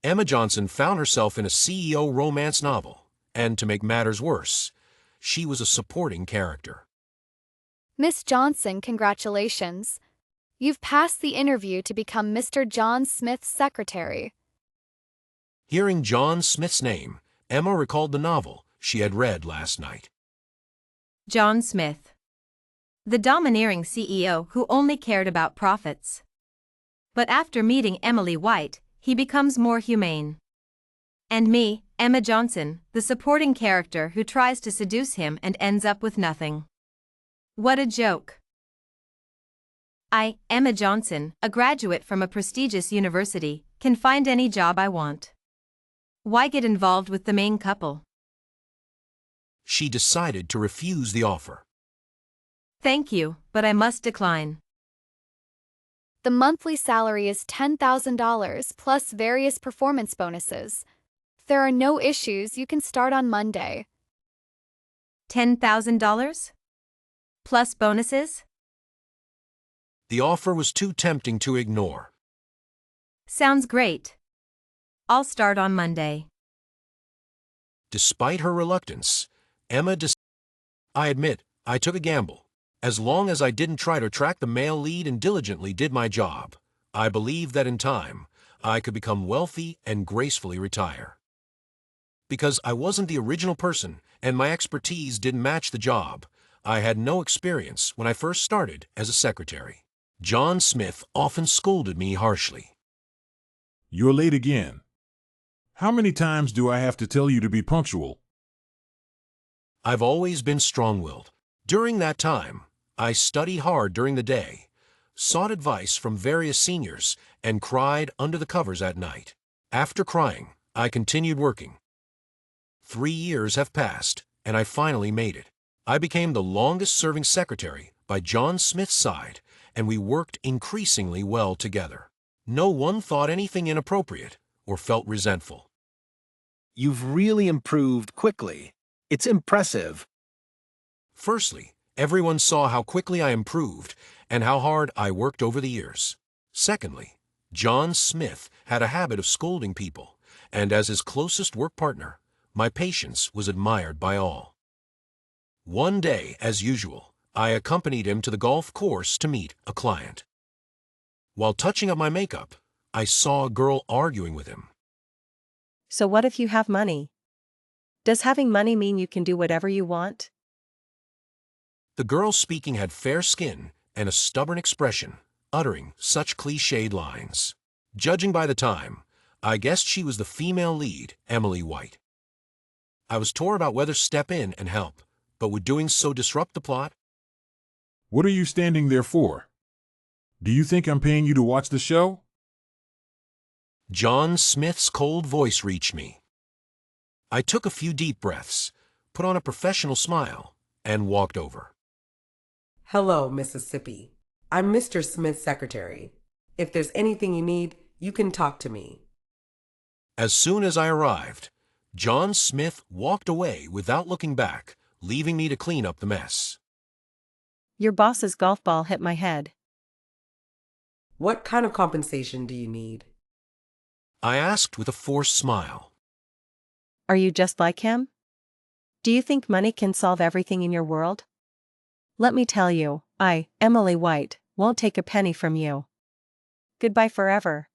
Emma Johnson found herself in a CEO romance novel, and to make matters worse, she was a supporting character. Miss Johnson, congratulations. You've passed the interview to become Mr. John Smith's secretary. Hearing John Smith's name, Emma recalled the novel she had read last night. John Smith. The domineering CEO who only cared about profits. But after meeting Emily White, he becomes more humane. And me, Emma Johnson, the supporting character who tries to seduce him and ends up with nothing. What a joke. I, Emma Johnson, a graduate from a prestigious university, can find any job I want. Why get involved with the main couple? She decided to refuse the offer. Thank you, but I must decline. The monthly salary is $10,000 plus various performance bonuses. If there are no issues, you can start on Monday. $10,000? Plus bonuses? The offer was too tempting to ignore. Sounds great. I'll start on Monday. Despite her reluctance, Emma I admit, I took a gamble. As long as I didn't try to attract the male lead and diligently did my job, I believed that in time, I could become wealthy and gracefully retire. Because I wasn't the original person and my expertise didn't match the job, I had no experience when I first started as a secretary. John Smith often scolded me harshly. You're late again. How many times do I have to tell you to be punctual? I've always been strong-willed. During that time, I studied hard during the day, sought advice from various seniors, and cried under the covers at night. After crying, I continued working. 3 years have passed, and I finally made it. I became the longest-serving secretary by John Smith's side, and we worked increasingly well together. No one thought anything inappropriate or felt resentful. You've really improved quickly. It's impressive. Firstly, everyone saw how quickly I improved and how hard I worked over the years. Secondly, John Smith had a habit of scolding people, and as his closest work partner, my patience was admired by all. One day, as usual, I accompanied him to the golf course to meet a client. While touching up my makeup, I saw a girl arguing with him. So what if you have money? Does having money mean you can do whatever you want? The girl speaking had fair skin and a stubborn expression, uttering such cliched lines. Judging by the time, I guessed she was the female lead, Emily White. I was torn about whether to step in and help, but would doing so disrupt the plot? What are you standing there for? Do you think I'm paying you to watch the show? John Smith's cold voice reached me. I took a few deep breaths, put on a professional smile, and walked over. Hello, Mississippi. I'm Mr. Smith's secretary. If there's anything you need, you can talk to me. As soon as I arrived, John Smith walked away without looking back, leaving me to clean up the mess. Your boss's golf ball hit my head. What kind of compensation do you need? I asked with a forced smile. Are you just like him? Do you think money can solve everything in your world? Let me tell you, I, Emily White, won't take a penny from you. Goodbye forever.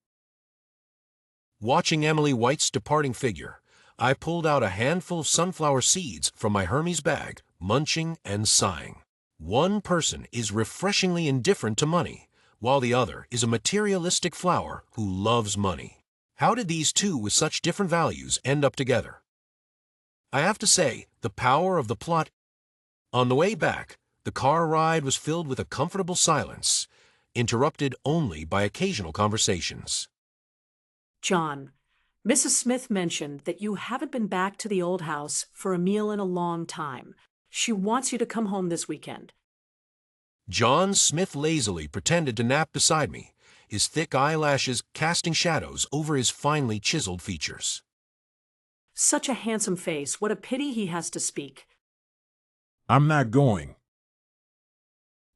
Watching Emily White's departing figure, I pulled out a handful of sunflower seeds from my Hermes bag, munching and sighing. One person is refreshingly indifferent to money, while the other is a materialistic flower who loves money. How did these two with such different values end up together? I have to say, the power of the plot. On the way back, the car ride was filled with a comfortable silence, interrupted only by occasional conversations. John, Mrs. Smith mentioned that you haven't been back to the old house for a meal in a long time. She wants you to come home this weekend. John Smith lazily pretended to nap beside me, his thick eyelashes casting shadows over his finely chiseled features. Such a handsome face. What a pity he has to speak. I'm not going.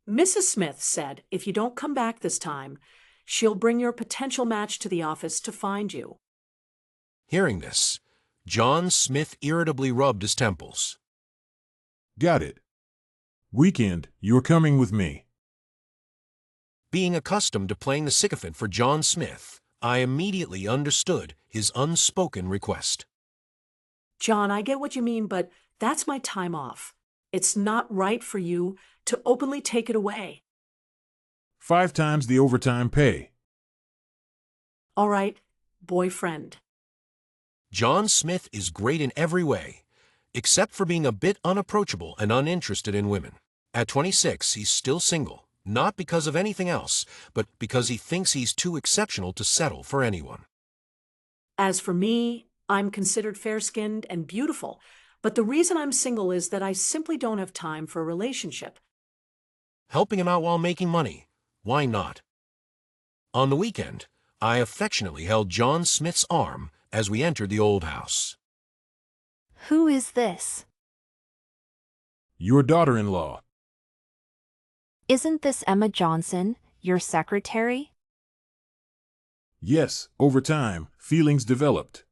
Mrs. Smith said if you don't come back this time, she'll bring your potential match to the office to find you. Hearing this, John Smith irritably rubbed his temples. Got it. Weekend, you're coming with me. Being accustomed to playing the sycophant for John Smith, I immediately understood his unspoken request. John, I get what you mean, but that's my time off. It's not right for you to openly take it away. 5 times the overtime pay. All right, boyfriend. John Smith is great in every way, except for being a bit unapproachable and uninterested in women. At 26, he's still single, not because of anything else, but because he thinks he's too exceptional to settle for anyone. As for me, I'm considered fair-skinned and beautiful, but the reason I'm single is that I simply don't have time for a relationship. Helping him out while making money, why not? On the weekend, I affectionately held John Smith's arm as we entered the old house. Who is this? Your daughter-in-law. Isn't this Emma Johnson, your secretary? Yes, over time, feelings developed.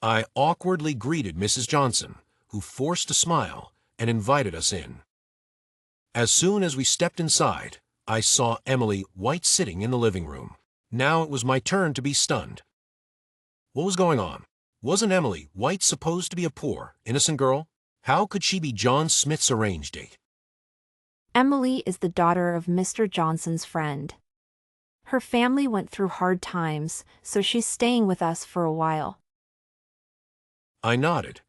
I awkwardly greeted Mrs. Johnson, who forced a smile and invited us in. As soon as we stepped inside, I saw Emily White sitting in the living room. Now it was my turn to be stunned. What was going on? Wasn't Emily White supposed to be a poor, innocent girl? How could she be John Smith's arranged date? Emily is the daughter of Mr. Johnson's friend. Her family went through hard times, so she's staying with us for a while. I nodded,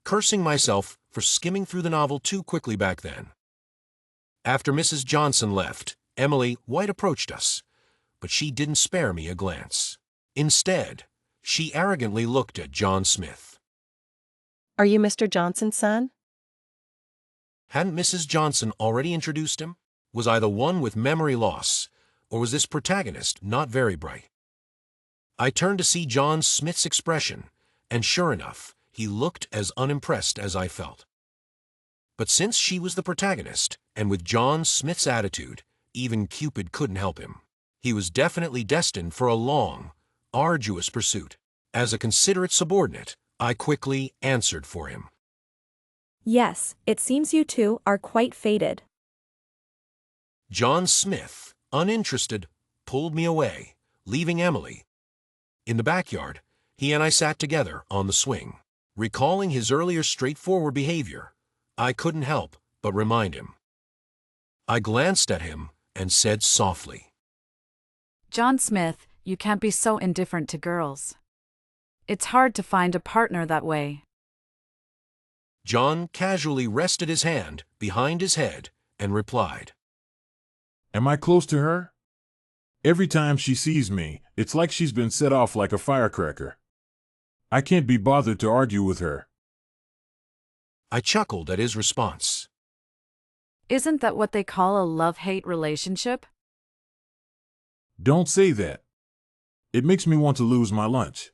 cursing myself for skimming through the novel too quickly back then. After Mrs. Johnson left, Emily White approached us, but she didn't spare me a glance. Instead, she arrogantly looked at John Smith. Are you Mr. Johnson's son? Hadn't Mrs. Johnson already introduced him? Was I the one with memory loss, or was this protagonist not very bright? I turned to see John Smith's expression, and sure enough, he looked as unimpressed as I felt. But since she was the protagonist, and with John Smith's attitude, even Cupid couldn't help him. He was definitely destined for a long, arduous pursuit. As a considerate subordinate, I quickly answered for him. Yes, it seems you two are quite fated. John Smith, uninterested, pulled me away, leaving Emily. In the backyard, he and I sat together on the swing. Recalling his earlier straightforward behavior, I couldn't help but remind him. I glanced at him and said softly, John Smith, you can't be so indifferent to girls. It's hard to find a partner that way. John casually rested his hand behind his head and replied, Am I close to her? Every time she sees me, it's like she's been set off like a firecracker. I can't be bothered to argue with her. I chuckled at his response. Isn't that what they call a love-hate relationship? Don't say that. It makes me want to lose my lunch.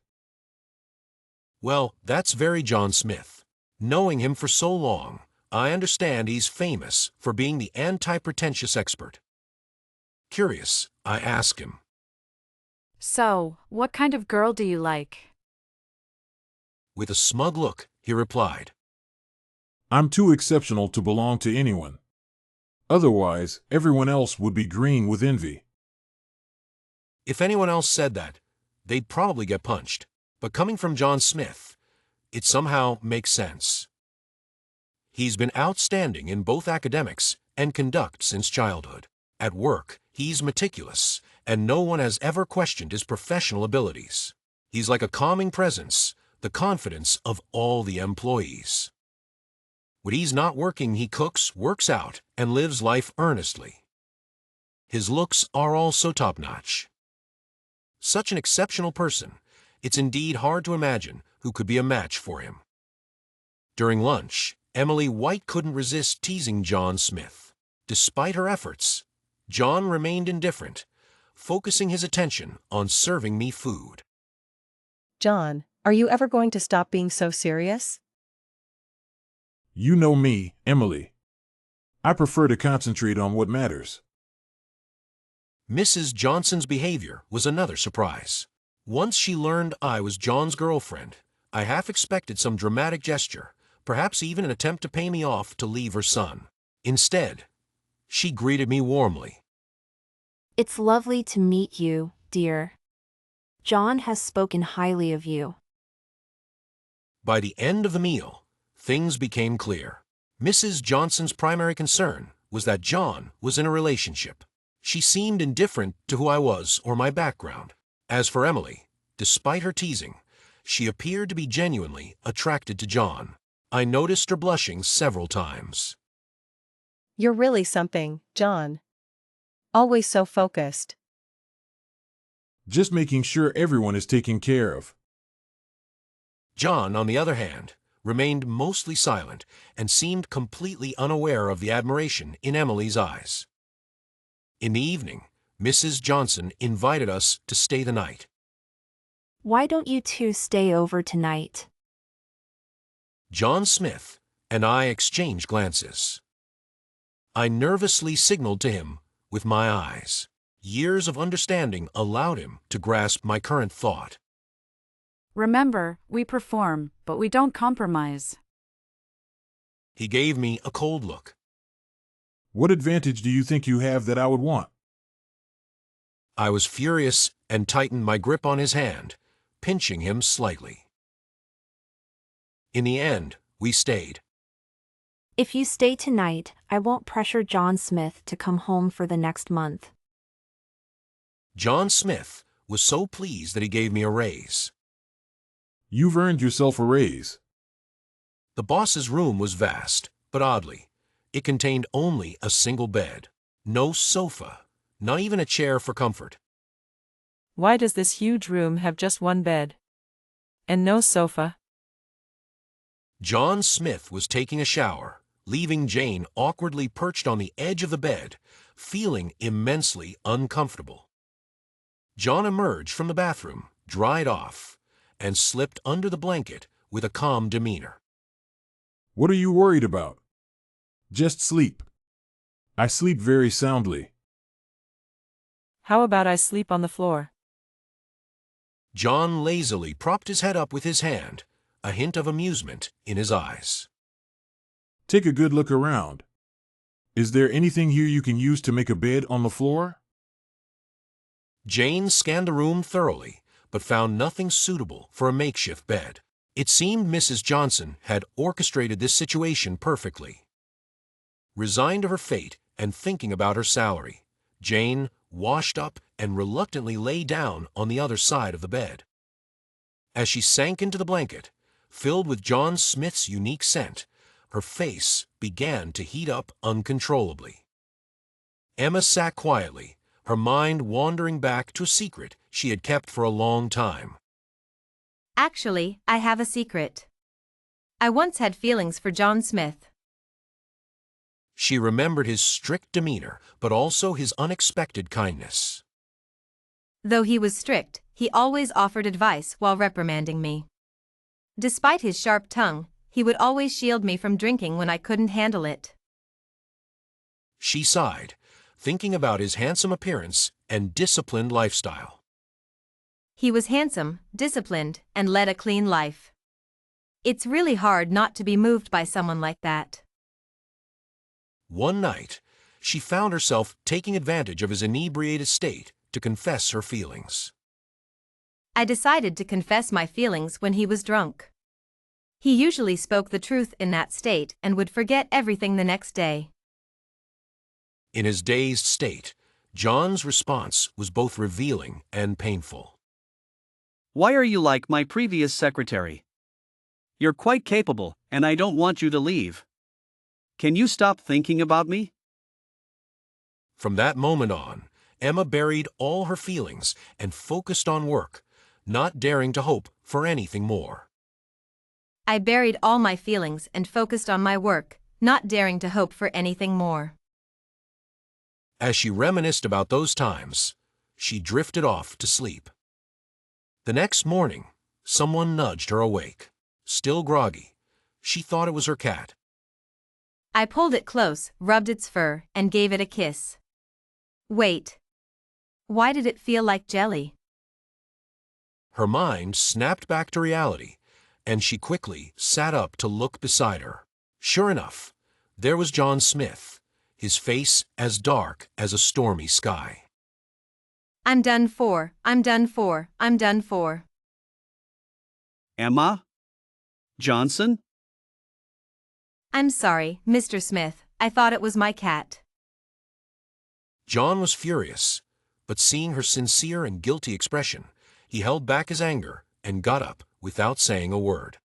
Well, that's very John Smith. Knowing him for so long, I understand he's famous for being the anti-pretentious expert. Curious, I asked him. So, what kind of girl do you like? With a smug look, he replied, I'm too exceptional to belong to anyone. Otherwise, everyone else would be green with envy. If anyone else said that, they'd probably get punched. But coming from John Smith, it somehow makes sense. He's been outstanding in both academics and conduct since childhood. At work, he's meticulous, and no one has ever questioned his professional abilities. He's like a calming presence, the confidence of all the employees. When he's not working, he cooks, works out, and lives life earnestly. His looks are also top-notch. Such an exceptional person, it's indeed hard to imagine who could be a match for him. During lunch, Emily White couldn't resist teasing John Smith. Despite her efforts, John remained indifferent, focusing his attention on serving me food. John, are you ever going to stop being so serious? You know me, Emily. I prefer to concentrate on what matters. Mrs. Johnson's behavior was another surprise. Once she learned I was John's girlfriend, I half expected some dramatic gesture, perhaps even an attempt to pay me off to leave her son. Instead, she greeted me warmly. It's lovely to meet you, dear. John has spoken highly of you. By the end of the meal, things became clear. Mrs. Johnson's primary concern was that John was in a relationship. She seemed indifferent to who I was or my background. As for Emily, despite her teasing, she appeared to be genuinely attracted to John. I noticed her blushing several times. You're really something, John. Always so focused. Just making sure everyone is taken care of. John, on the other hand, remained mostly silent and seemed completely unaware of the admiration in Emily's eyes. In the evening, Mrs. Johnson invited us to stay the night. Why don't you two stay over tonight? John Smith and I exchanged glances. I nervously signaled to him with my eyes. Years of understanding allowed him to grasp my current thought. Remember, we perform, but we don't compromise. He gave me a cold look. What advantage do you think you have that I would want? I was furious and tightened my grip on his hand, pinching him slightly. In the end, we stayed. If you stay tonight, I won't pressure John Smith to come home for the next month. John Smith was so pleased that he gave me a raise. You've earned yourself a raise. The boss's room was vast, but oddly, it contained only a single bed. No sofa, not even a chair for comfort. Why does this huge room have just one bed? And no sofa? John Smith was taking a shower, leaving Jane awkwardly perched on the edge of the bed, feeling immensely uncomfortable. John emerged from the bathroom, dried off, and slipped under the blanket with a calm demeanor. What are you worried about? Just sleep. I sleep very soundly. How about I sleep on the floor? John lazily propped his head up with his hand, a hint of amusement in his eyes. Take a good look around. Is there anything here you can use to make a bed on the floor? Jane scanned the room thoroughly, but found nothing suitable for a makeshift bed. It seemed Mrs. Johnson had orchestrated this situation perfectly. Resigned to her fate and thinking about her salary, Jane washed up and reluctantly lay down on the other side of the bed. As she sank into the blanket, filled with John Smith's unique scent, her face began to heat up uncontrollably. Emma sat quietly, her mind wandering back to a secret she had kept for a long time. Actually, I have a secret. I once had feelings for John Smith. She remembered his strict demeanor, but also his unexpected kindness. Though he was strict, he always offered advice while reprimanding me. Despite his sharp tongue, he would always shield me from drinking when I couldn't handle it. She sighed, thinking about his handsome appearance and disciplined lifestyle. He was handsome, disciplined, and led a clean life. It's really hard not to be moved by someone like that. One night, she found herself taking advantage of his inebriated state to confess her feelings. I decided to confess my feelings when he was drunk. He usually spoke the truth in that state and would forget everything the next day. In his dazed state, John's response was both revealing and painful. Why are you like my previous secretary? You're quite capable, and I don't want you to leave. Can you stop thinking about me? From that moment on, Emma buried all her feelings and focused on work, not daring to hope for anything more. I buried all my feelings and focused on my work, not daring to hope for anything more. As she reminisced about those times, she drifted off to sleep. The next morning, someone nudged her awake. Still groggy, she thought it was her cat. I pulled it close, rubbed its fur, and gave it a kiss. Wait. Why did it feel like jelly? Her mind snapped back to reality, and she quickly sat up to look beside her. Sure enough, there was John Smith, his face as dark as a stormy sky. I'm done for, I'm done for, I'm done for. Emma? Johnson? I'm sorry, Mr. Smith, I thought it was my cat. John was furious, but seeing her sincere and guilty expression, he held back his anger and got up without saying a word.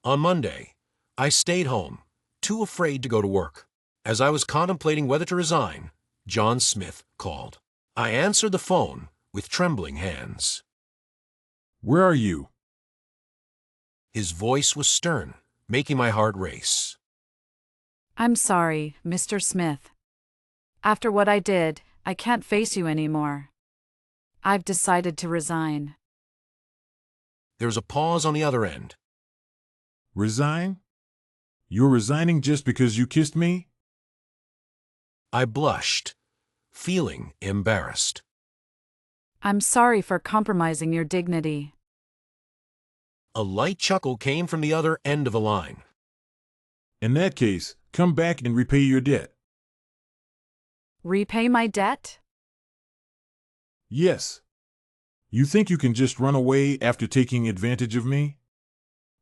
On Monday, I stayed home, too afraid to go to work. As I was contemplating whether to resign, John Smith called. I answered the phone with trembling hands. Where are you? His voice was stern, making my heart race. I'm sorry, Mr. Smith. After what I did, I can't face you anymore. I've decided to resign. There was a pause on the other end. Resign? You're resigning just because you kissed me? I blushed, feeling embarrassed. I'm sorry for compromising your dignity. A light chuckle came from the other end of the line. In that case, come back and repay your debt. Repay my debt? Yes. You think you can just run away after taking advantage of me?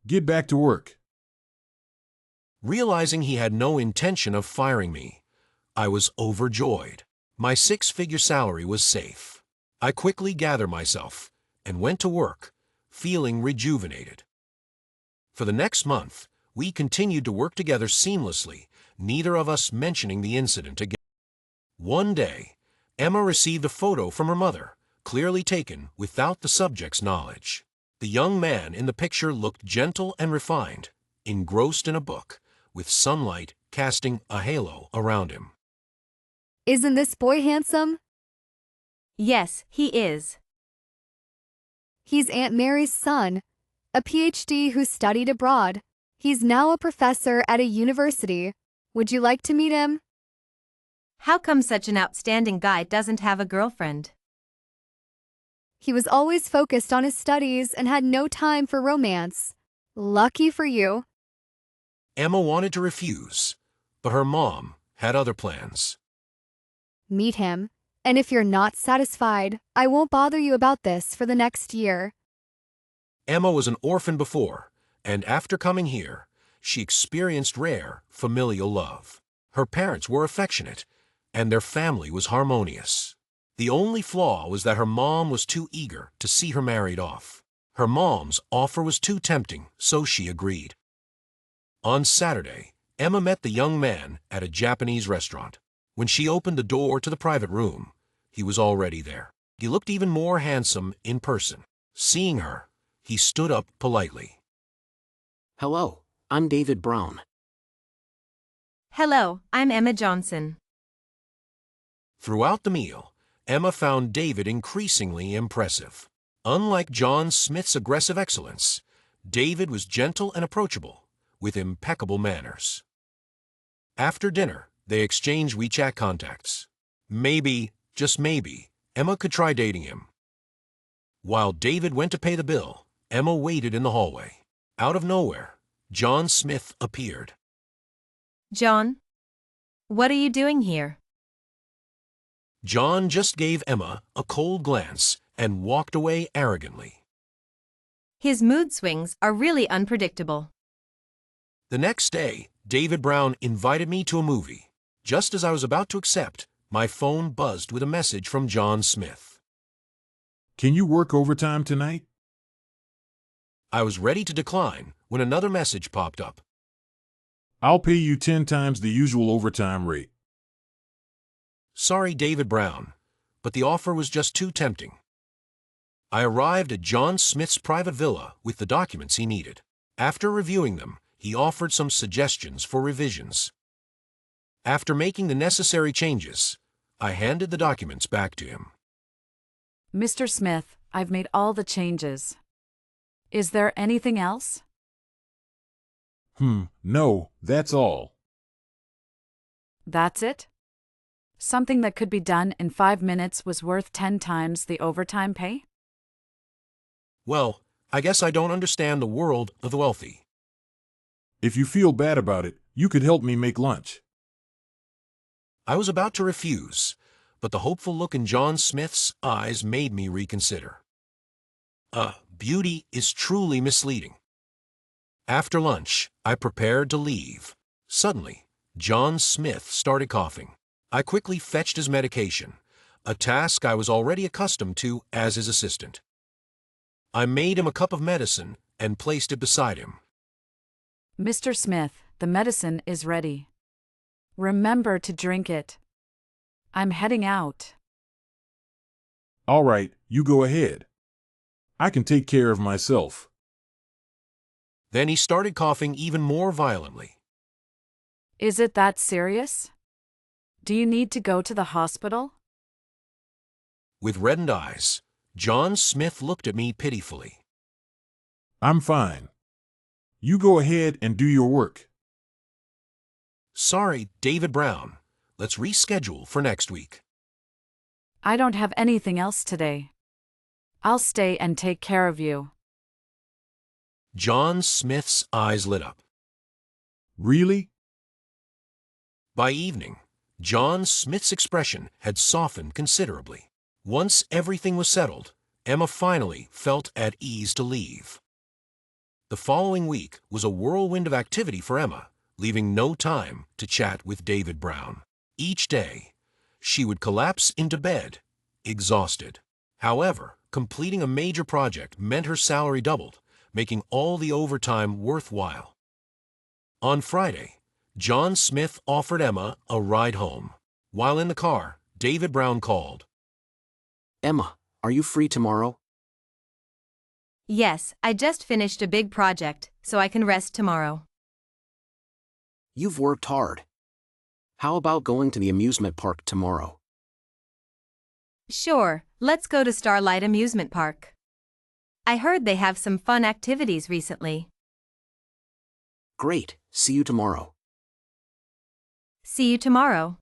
Get back to work. Realizing he had no intention of firing me, I was overjoyed. My 6-figure salary was safe. I quickly gathered myself and went to work, feeling rejuvenated. For the next month, we continued to work together seamlessly, neither of us mentioning the incident again. One day, Emma received a photo from her mother, clearly taken without the subject's knowledge. The young man in the picture looked gentle and refined, engrossed in a book, with sunlight casting a halo around him. Isn't this boy handsome? Yes, he is. He's Aunt Mary's son, a PhD who studied abroad. He's now a professor at a university. Would you like to meet him? How come such an outstanding guy doesn't have a girlfriend? He was always focused on his studies and had no time for romance. Lucky for you. Emma wanted to refuse, but her mom had other plans. Meet him, and if you're not satisfied, I won't bother you about this for the next year. Emma was an orphan before, and after coming here, she experienced rare familial love. Her parents were affectionate, and their family was harmonious. The only flaw was that her mom was too eager to see her married off. Her mom's offer was too tempting, so she agreed. On Saturday, Emma met the young man at a Japanese restaurant. When she opened the door to the private room, he was already there. He looked even more handsome in person. Seeing her, he stood up politely. Hello, I'm David Brown. Hello, I'm Emma Johnson. Throughout the meal, Emma found David increasingly impressive. Unlike John Smith's aggressive excellence, David was gentle and approachable, with impeccable manners. After dinner, they exchanged WeChat contacts. Maybe, just maybe, Emma could try dating him. While David went to pay the bill, Emma waited in the hallway. Out of nowhere, John Smith appeared. John? What are you doing here? John just gave Emma a cold glance and walked away arrogantly. His mood swings are really unpredictable. The next day, David Brown invited me to a movie. Just as I was about to accept, my phone buzzed with a message from John Smith. Can you work overtime tonight? I was ready to decline when another message popped up. I'll pay you 10 times the usual overtime rate. Sorry, David Brown, but the offer was just too tempting. I arrived at John Smith's private villa with the documents he needed. After reviewing them, he offered some suggestions for revisions. After making the necessary changes, I handed the documents back to him. Mr. Smith, I've made all the changes. Is there anything else? No, that's all. That's it? Something that could be done in 5 minutes was worth 10 times the overtime pay? Well, I guess I don't understand the world of the wealthy. If you feel bad about it, you could help me make lunch. I was about to refuse, but the hopeful look in John Smith's eyes made me reconsider. Beauty is truly misleading. After lunch, I prepared to leave. Suddenly, John Smith started coughing. I quickly fetched his medication, a task I was already accustomed to as his assistant. I made him a cup of medicine and placed it beside him. Mr. Smith, the medicine is ready. Remember to drink it. I'm heading out. All right, you go ahead. I can take care of myself. Then he started coughing even more violently. Is it that serious? Do you need to go to the hospital? With reddened eyes, John Smith looked at me pitifully. I'm fine. You go ahead and do your work. Sorry, David Brown. Let's reschedule for next week. I don't have anything else today. I'll stay and take care of you. John Smith's eyes lit up. Really? By evening, John Smith's expression had softened considerably. Once everything was settled, Emma finally felt at ease to leave. The following week was a whirlwind of activity for Emma, leaving no time to chat with David Brown. Each day, she would collapse into bed, exhausted. However, completing a major project meant her salary doubled, making all the overtime worthwhile. On Friday, John Smith offered Emma a ride home. While in the car, David Brown called. Emma, are you free tomorrow? Yes, I just finished a big project, so I can rest tomorrow. You've worked hard. How about going to the amusement park tomorrow? Sure, let's go to Starlight Amusement Park. I heard they have some fun activities recently. Great, see you tomorrow. See you tomorrow.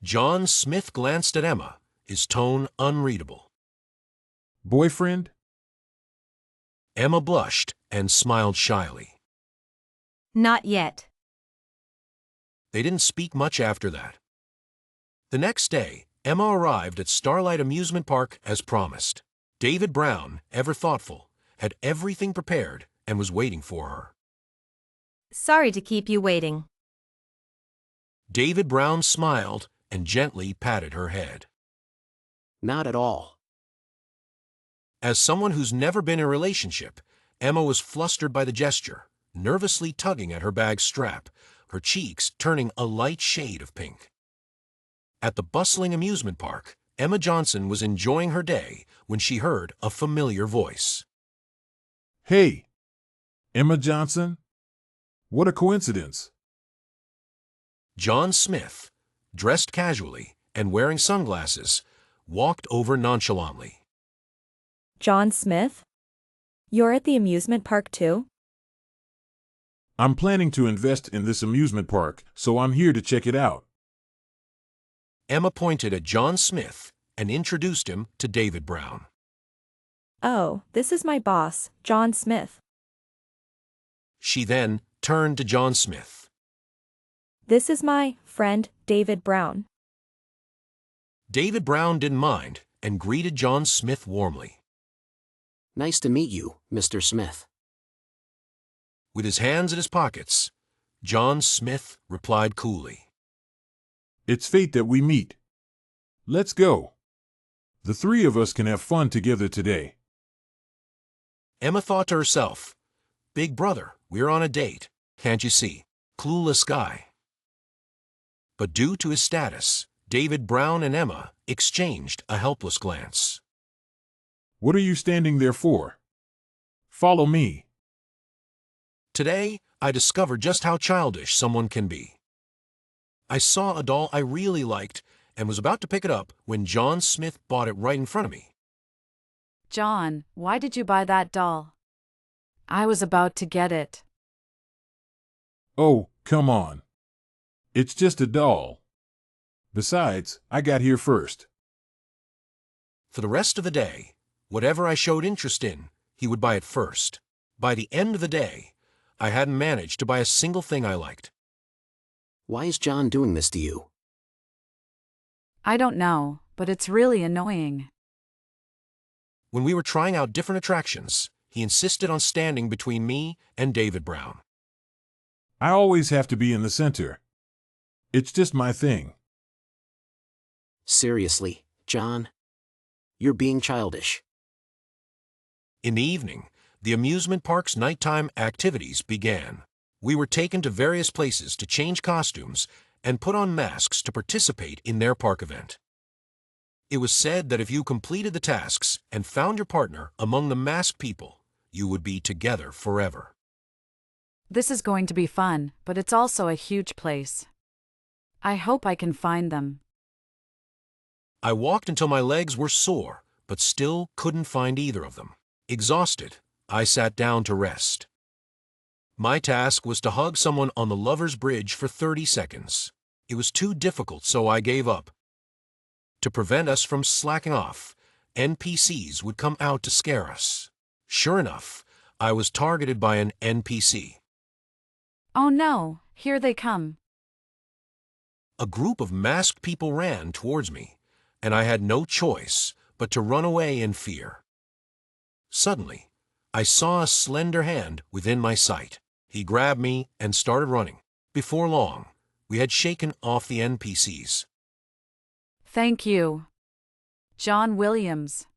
John Smith glanced at Emma, his tone unreadable. Boyfriend? Emma blushed and smiled shyly. Not yet. They didn't speak much after that. The next day, Emma arrived at Starlight Amusement Park as promised. David Brown, ever thoughtful, had everything prepared and was waiting for her. Sorry to keep you waiting. David Brown smiled and gently patted her head. Not at all. As someone who's never been in a relationship, Emma was flustered by the gesture, nervously tugging at her bag strap, her cheeks turning a light shade of pink. At the bustling amusement park, Emma Johnson was enjoying her day when she heard a familiar voice. Hey, Emma Johnson? What a coincidence. John Smith, dressed casually and wearing sunglasses, walked over nonchalantly. John Smith? You're at the amusement park too? I'm planning to invest in this amusement park, so I'm here to check it out. Emma pointed at John Smith and introduced him to David Brown. Oh, this is my boss, John Smith. She then turned to John Smith. This is my friend, David Brown. David Brown didn't mind and greeted John Smith warmly. Nice to meet you, Mr. Smith. With his hands in his pockets, John Smith replied coolly. It's fate that we meet. Let's go. The three of us can have fun together today. Emma thought to herself, Big brother, we're on a date, can't you see? Clueless guy. But due to his status, David Brown and Emma exchanged a helpless glance. What are you standing there for? Follow me. Today, I discovered just how childish someone can be. I saw a doll I really liked and was about to pick it up when John Smith bought it right in front of me. John, why did you buy that doll? I was about to get it. Oh, come on. It's just a doll. Besides, I got here first. For the rest of the day, Whatever I showed interest in, he would buy it first. By the end of the day, I hadn't managed to buy a single thing I liked. Why is John doing this to you? I don't know, but it's really annoying. When we were trying out different attractions, he insisted on standing between me and David Brown. I always have to be in the center. It's just my thing. Seriously, John? You're being childish. In the evening, the amusement park's nighttime activities began. We were taken to various places to change costumes and put on masks to participate in their park event. It was said that if you completed the tasks and found your partner among the masked people, you would be together forever. This is going to be fun, but it's also a huge place. I hope I can find them. I walked until my legs were sore, but still couldn't find either of them. Exhausted, I sat down to rest. My task was to hug someone on the Lover's Bridge for 30 seconds. It was too difficult, so I gave up. To prevent us from slacking off, NPCs would come out to scare us. Sure enough, I was targeted by an NPC. Oh no, here they come. A group of masked people ran towards me, and I had no choice but to run away in fear. Suddenly, I saw a slender hand within my sight. He grabbed me and started running. Before long, we had shaken off the NPCs. Thank you. John Williams.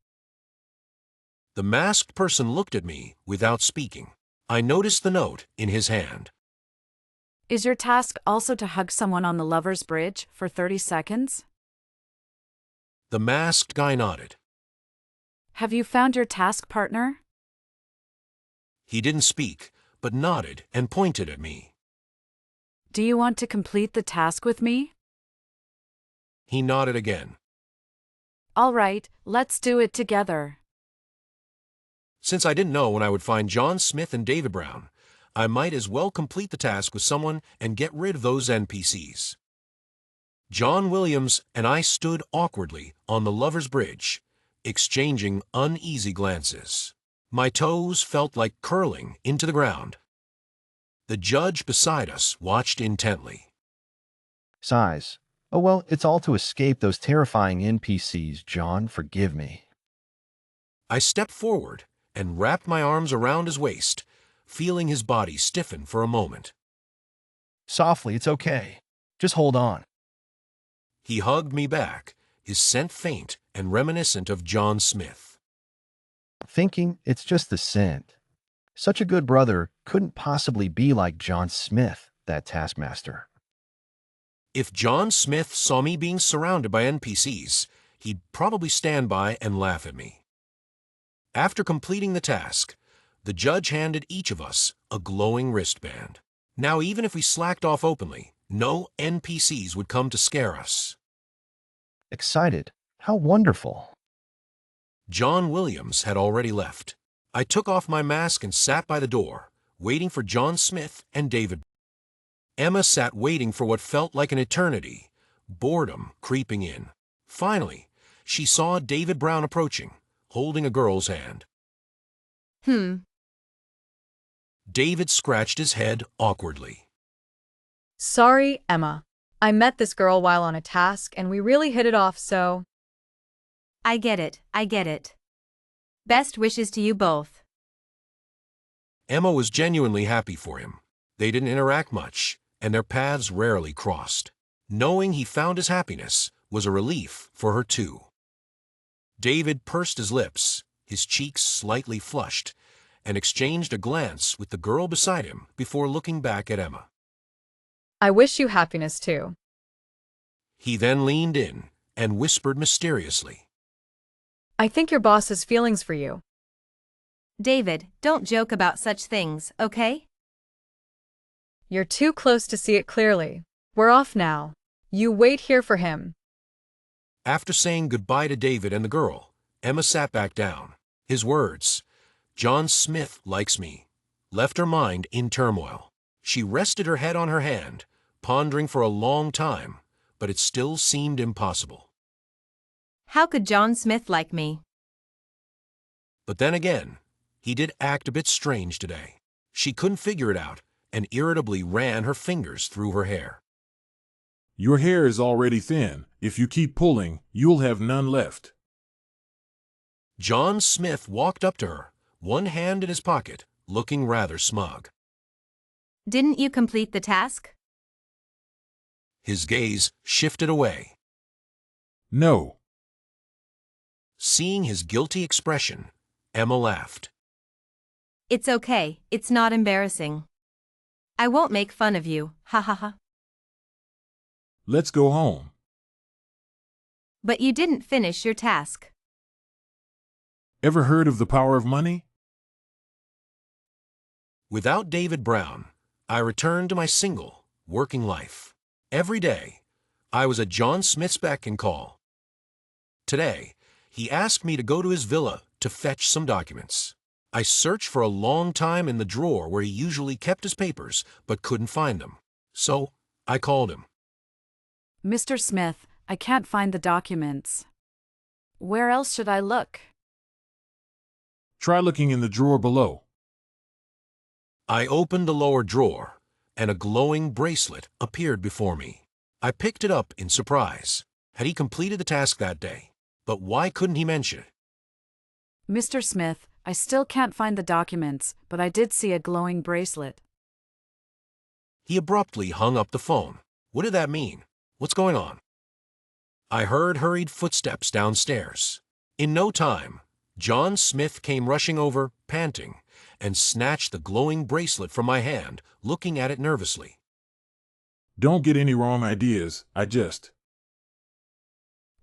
The masked person looked at me without speaking. I noticed the note in his hand. Is your task also to hug someone on the Lover's Bridge for 30 seconds? The masked guy nodded. Have you found your task partner? He didn't speak, but nodded and pointed at me. Do you want to complete the task with me? He nodded again. All right, let's do it together. Since I didn't know when I would find John Smith and David Brown, I might as well complete the task with someone and get rid of those NPCs. John Williams and I stood awkwardly on the Lover's Bridge, exchanging uneasy glances. My toes felt like curling into the ground. The judge beside us watched intently. Sighs. Oh well, it's all to escape those terrifying NPCs, John, forgive me. I stepped forward and wrapped my arms around his waist, feeling his body stiffen for a moment. Softly, it's okay. Just hold on. He hugged me back, his scent faint and reminiscent of John Smith. Thinking it's just the scent. Such a good brother couldn't possibly be like John Smith, that taskmaster. If John Smith saw me being surrounded by NPCs, he'd probably stand by and laugh at me. After completing the task, the judge handed each of us a glowing wristband. Now, even if we slacked off openly, no NPCs would come to scare us. Excited. How wonderful. John Williams had already left. I took off my mask and sat by the door, waiting for John Smith and David. Emma sat waiting for what felt like an eternity, boredom creeping in. Finally, she saw David Brown approaching, holding a girl's hand. David scratched his head awkwardly. Sorry, Emma. I met this girl while on a task and we really hit it off, so… I get it. Best wishes to you both. Emma was genuinely happy for him. They didn't interact much, and their paths rarely crossed. Knowing he found his happiness was a relief for her too. David pursed his lips, his cheeks slightly flushed, and exchanged a glance with the girl beside him before looking back at Emma. I wish you happiness too. He then leaned in and whispered mysteriously. I think your boss has feelings for you. David, don't joke about such things, okay? You're too close to see it clearly. We're off now. You wait here for him. After saying goodbye to David and the girl, Emma sat back down. His words, "John Smith likes me," left her mind in turmoil. She rested her head on her hand, pondering for a long time, but it still seemed impossible. How could John Smith like me? But then again, he did act a bit strange today. She couldn't figure it out and irritably ran her fingers through her hair. Your hair is already thin. If you keep pulling, you'll have none left. John Smith walked up to her, one hand in his pocket, looking rather smug. Didn't you complete the task? His gaze shifted away. No. Seeing his guilty expression, Emma laughed. It's okay, it's not embarrassing. I won't make fun of you, ha ha ha. Let's go home. But you didn't finish your task. Ever heard of the power of money? Without David Brown, I returned to my single, working life. Every day, I was at John Smith's beck and call. Today, he asked me to go to his villa to fetch some documents. I searched for a long time in the drawer where he usually kept his papers, but couldn't find them. So, I called him. Mr. Smith, I can't find the documents. Where else should I look? Try looking in the drawer below. I opened the lower drawer, and a glowing bracelet appeared before me. I picked it up in surprise. Had he completed the task that day? But why couldn't he mention it? Mr. Smith, I still can't find the documents, but I did see a glowing bracelet. He abruptly hung up the phone. What did that mean? What's going on? I heard hurried footsteps downstairs. In no time, John Smith came rushing over, panting, and snatched the glowing bracelet from my hand, looking at it nervously. Don't get any wrong ideas,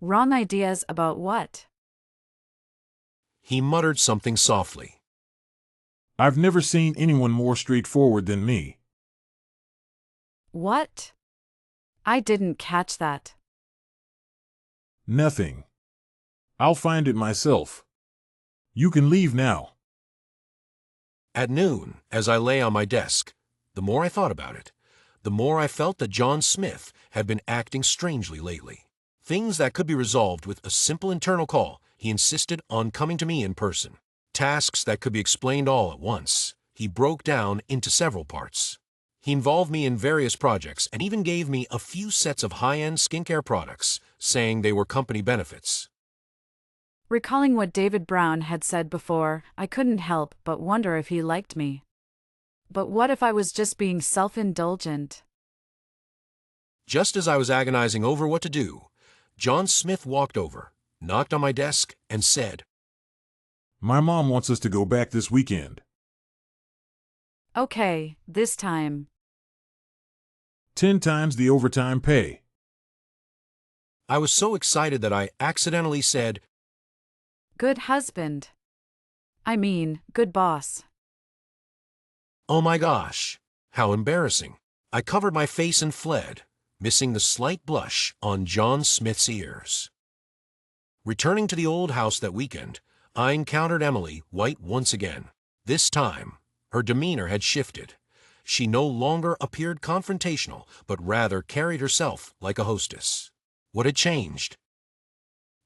Wrong ideas about what? He muttered something softly. I've never seen anyone more straightforward than me. What? I didn't catch that. Nothing. I'll find it myself. You can leave now. At noon, as I lay on my desk, the more I thought about it, the more I felt that John Smith had been acting strangely lately. Things that could be resolved with a simple internal call, he insisted on coming to me in person. Tasks that could be explained all at once, he broke down into several parts. He involved me in various projects and even gave me a few sets of high-end skincare products, saying they were company benefits. Recalling what David Brown had said before, I couldn't help but wonder if he liked me. But what if I was just being self-indulgent? Just as I was agonizing over what to do, John Smith walked over, knocked on my desk, and said, My mom wants us to go back this weekend. Okay, this time. 10 times the overtime pay. I was so excited that I accidentally said, Good husband. I mean, good boss. Oh my gosh, how embarrassing. I covered my face and fled, missing the slight blush on John Smith's ears. Returning to the old house that weekend, I encountered Emily White once again. This time, her demeanor had shifted. She no longer appeared confrontational, but rather carried herself like a hostess. What had changed?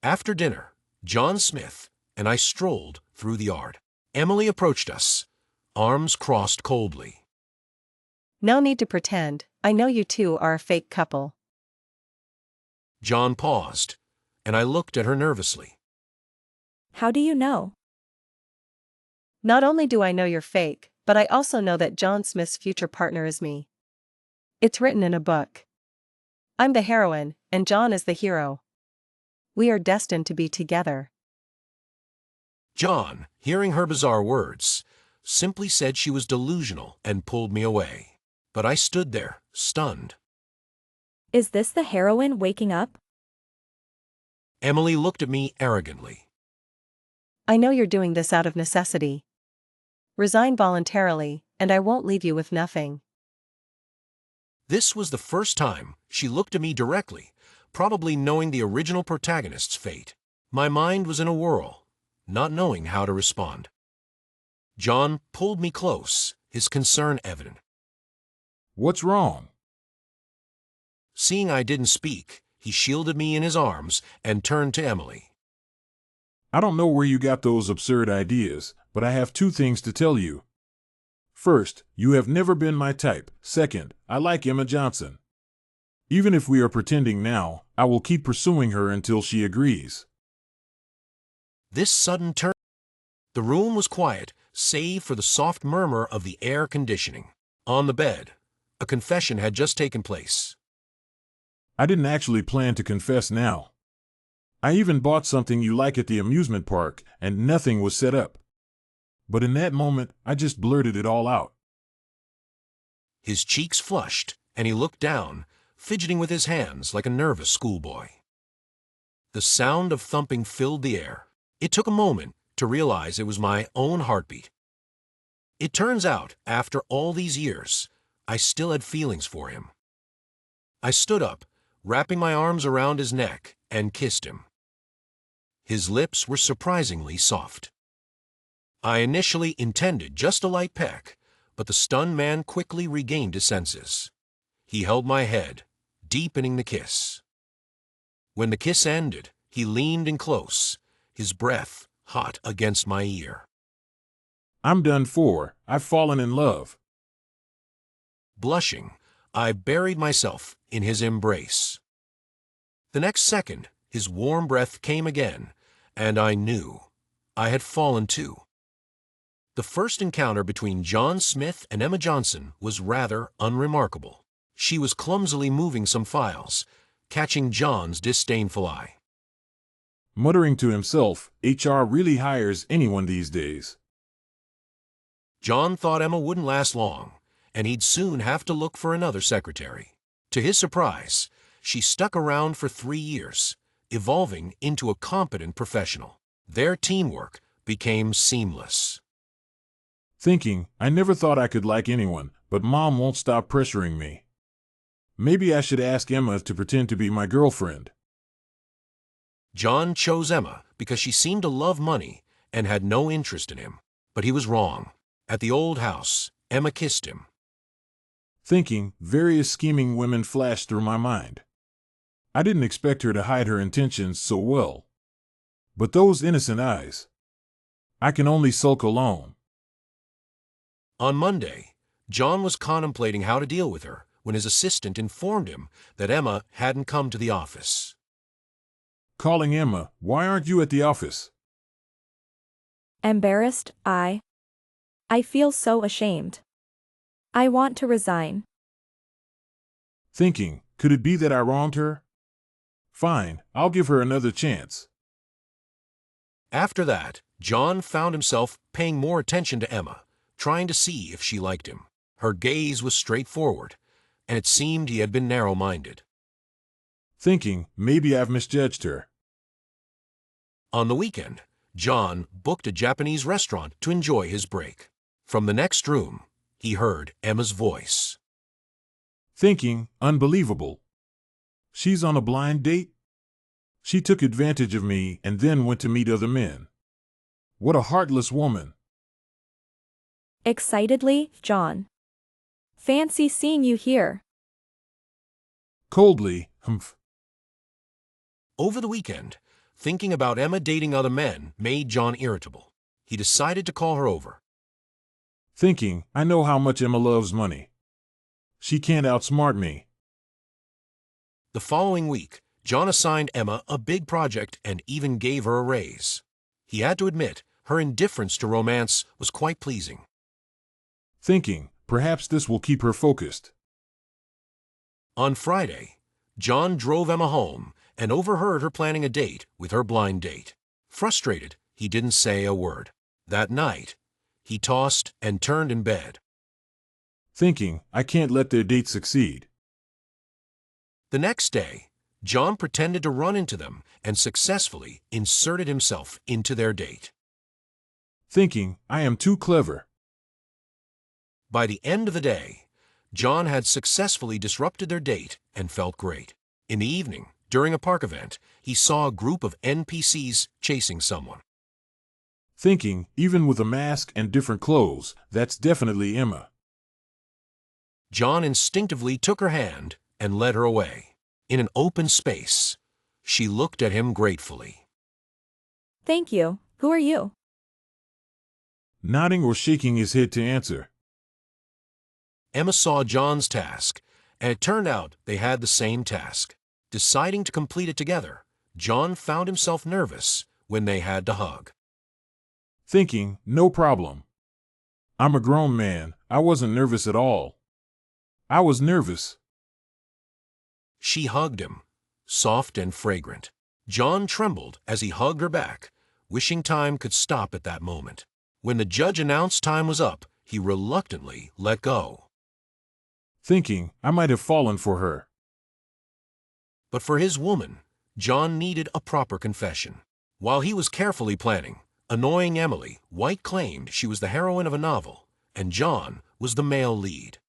After dinner, John Smith and I strolled through the yard. Emily approached us, arms crossed coldly. No need to pretend, I know you two are a fake couple. John paused, and I looked at her nervously. How do you know? Not only do I know you're fake, but I also know that John Smith's future partner is me. It's written in a book. I'm the heroine, and John is the hero. We are destined to be together. John, hearing her bizarre words, simply said she was delusional and pulled me away. But I stood there, stunned. Is this the heroine waking up? Emily looked at me arrogantly. I know you're doing this out of necessity. Resign voluntarily, and I won't leave you with nothing. This was the first time she looked at me directly, probably knowing the original protagonist's fate. My mind was in a whirl, not knowing how to respond. John pulled me close, his concern evident. What's wrong? Seeing I didn't speak, he shielded me in his arms and turned to Emily. I don't know where you got those absurd ideas, but I have two things to tell you. First, you have never been my type. Second, I like Emma Johnson. Even if we are pretending now, I will keep pursuing her until she agrees. This sudden turn. The room was quiet, save for the soft murmur of the air conditioning. On the bed, a confession had just taken place. I didn't actually plan to confess now. I even bought something you like at the amusement park, and nothing was set up. But in that moment, I just blurted it all out. His cheeks flushed, and he looked down, fidgeting with his hands like a nervous schoolboy. The sound of thumping filled the air. It took a moment to realize it was my own heartbeat. It turns out, after all these years, I still had feelings for him. I stood up, wrapping my arms around his neck, and kissed him. His lips were surprisingly soft. I initially intended just a light peck, but the stunned man quickly regained his senses. He held my head, deepening the kiss. When the kiss ended, he leaned in close, his breath hot against my ear. I'm done for. I've fallen in love. Blushing, I buried myself in his embrace. The next second, his warm breath came again, and I knew I had fallen too. The first encounter between John Smith and Emma Johnson was rather unremarkable. She was clumsily moving some files, catching John's disdainful eye. Muttering to himself, HR really hires anyone these days. John thought Emma wouldn't last long, and he'd soon have to look for another secretary. To his surprise, she stuck around for 3 years, evolving into a competent professional. Their teamwork became seamless. Thinking, I never thought I could like anyone, but Mom won't stop pressuring me. Maybe I should ask Emma to pretend to be my girlfriend. John chose Emma because she seemed to love money and had no interest in him. But he was wrong. At the old house, Emma kissed him. Thinking, various scheming women flashed through my mind. I didn't expect her to hide her intentions so well. But those innocent eyes. I can only sulk alone. On Monday, John was contemplating how to deal with her when his assistant informed him that Emma hadn't come to the office. Calling Emma, why aren't you at the office? Embarrassed, I feel so ashamed. I want to resign. Thinking, could it be that I wronged her? Fine, I'll give her another chance. After that, John found himself paying more attention to Emma, trying to see if she liked him. Her gaze was straightforward, and it seemed he had been narrow-minded. Thinking, maybe I've misjudged her. On the weekend, John booked a Japanese restaurant to enjoy his break. From the next room, he heard Emma's voice. Thinking, unbelievable. She's on a blind date? She took advantage of me and then went to meet other men. What a heartless woman. Excitedly, John. Fancy seeing you here. Coldly, humph. Over the weekend, thinking about Emma dating other men made John irritable. He decided to call her over. Thinking, I know how much Emma loves money. She can't outsmart me. The following week, John assigned Emma a big project and even gave her a raise. He had to admit, her indifference to romance was quite pleasing. Thinking, perhaps this will keep her focused. On Friday, John drove Emma home and overheard her planning a date with her blind date. Frustrated, he didn't say a word. That night, he tossed and turned in bed. Thinking, I can't let their date succeed. The next day, John pretended to run into them and successfully inserted himself into their date. Thinking, I am too clever. By the end of the day, John had successfully disrupted their date and felt great. In the evening, during a park event, he saw a group of NPCs chasing someone. Thinking, even with a mask and different clothes, that's definitely Emma. John instinctively took her hand and led her away. In an open space, she looked at him gratefully. Thank you. Who are you? Nodding or shaking his head to answer. Emma saw John's task, and it turned out they had the same task. Deciding to complete it together, John found himself nervous when they had to hug. Thinking, no problem. I'm a grown man. I wasn't nervous at all. I was nervous. She hugged him, soft and fragrant. John trembled as he hugged her back, wishing time could stop at that moment. When the judge announced time was up, he reluctantly let go. Thinking, I might have fallen for her. But for his woman, John needed a proper confession. While he was carefully planning, annoying Emily, White claimed she was the heroine of a novel, and John was the male lead.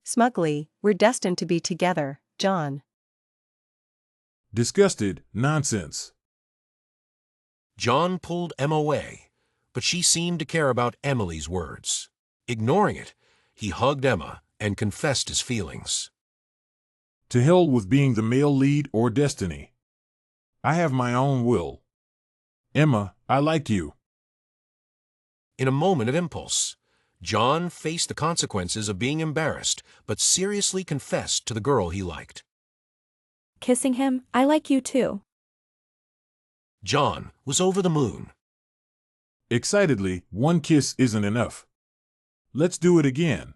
Smugly, we're destined to be together, John. Disgusted, nonsense. John pulled Emma away, but she seemed to care about Emily's words. Ignoring it, he hugged Emma and confessed his feelings. To hell with being the male lead or destiny. I have my own will. Emma, I like you. In a moment of impulse, John faced the consequences of being embarrassed, but seriously confessed to the girl he liked. Kissing him, I like you too. John was over the moon. Excitedly, one kiss isn't enough. Let's do it again.